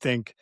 think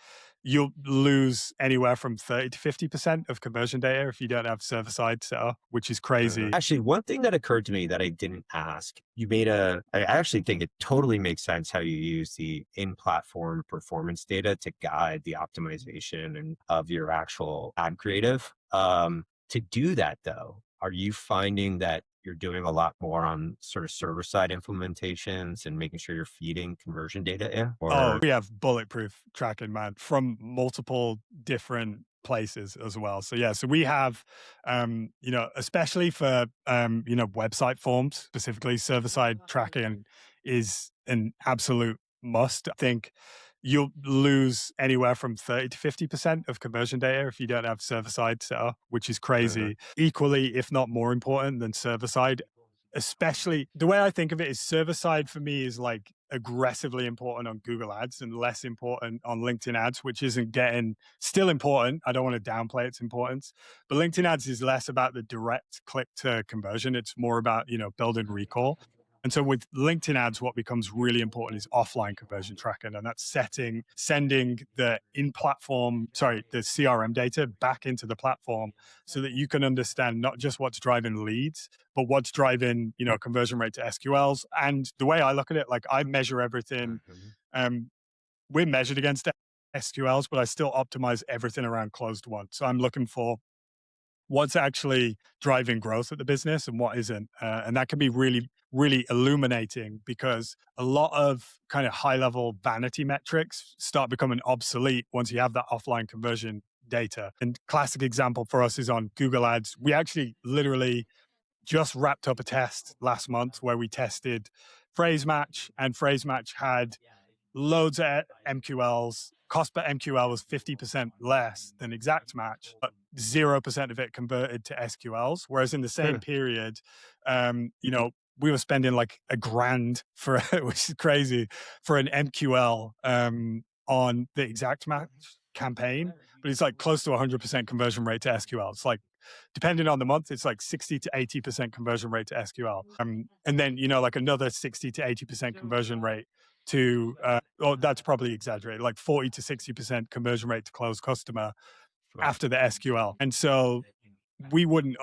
you'll lose anywhere from 30 to 50% of conversion data if you don't have server side set up, which is crazy. Actually, one thing that occurred to me that I didn't ask, I actually think it totally makes sense how you use the in-platform performance data to guide the optimization and of your actual ad creative. To do that though, are you finding that you're doing a lot more on sort of server side implementations and making sure you're feeding conversion data in? Oh, Or we have bulletproof tracking, man, from multiple different places as well. So yeah, so we have, especially for, website forms, specifically server side tracking is an absolute must. I think you'll lose anywhere from 30 to 50% of conversion data if you don't have server side set up, which is Mhm. crazy. Equally, if not more important than server side, especially the way I think of it is server side for me is like aggressively important on Google Ads and less important on LinkedIn Ads, which isn't getting still important. I don't want to downplay its importance, but LinkedIn Ads is less about the direct click to conversion. It's more about, building recall. And so with LinkedIn ads, what becomes really important is offline conversion tracking. And that's sending the the CRM data back into the platform so that you can understand not just what's driving leads, but what's driving, conversion rate to SQLs. And the way I look at it, like I measure everything. Mhm. Um, we're measured against SQLs, but I still optimize everything around closed one. So I'm looking for what's actually driving growth at the business and what isn't. And that can be really, really illuminating because a lot of kind of high level vanity metrics start becoming obsolete once you have that offline conversion data. And classic example for us is on Google Ads. We actually literally just wrapped up a test last month where we tested phrase match, and phrase match had loads of MQLs. Cost per MQL was 50% less than exact match, but 0% of it converted to SQLs. Whereas in the same Hmm. period, we were spending like a grand for, which is crazy, for an MQL on the exact match campaign, but it's like close to 100% conversion rate to SQL. It's like, depending on the month, it's like 60 to 80% conversion rate to SQL. And then, like another 60 to 80% conversion rate to, that's probably exaggerated, like 40 to 60% conversion rate to close customer Right. after the SQL. And so we wouldn't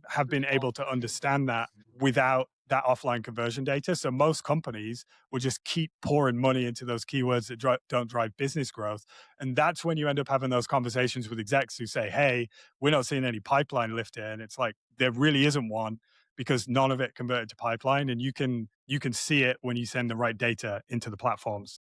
have been able to understand that without that offline conversion data. So most companies will just keep pouring money into those keywords that don't drive business growth. And that's when you end up having those conversations with execs who say, hey, we're not seeing any pipeline lift here. And it's like, there really isn't one because none of it converted to pipeline. And you can see it when you send the right data into the platforms.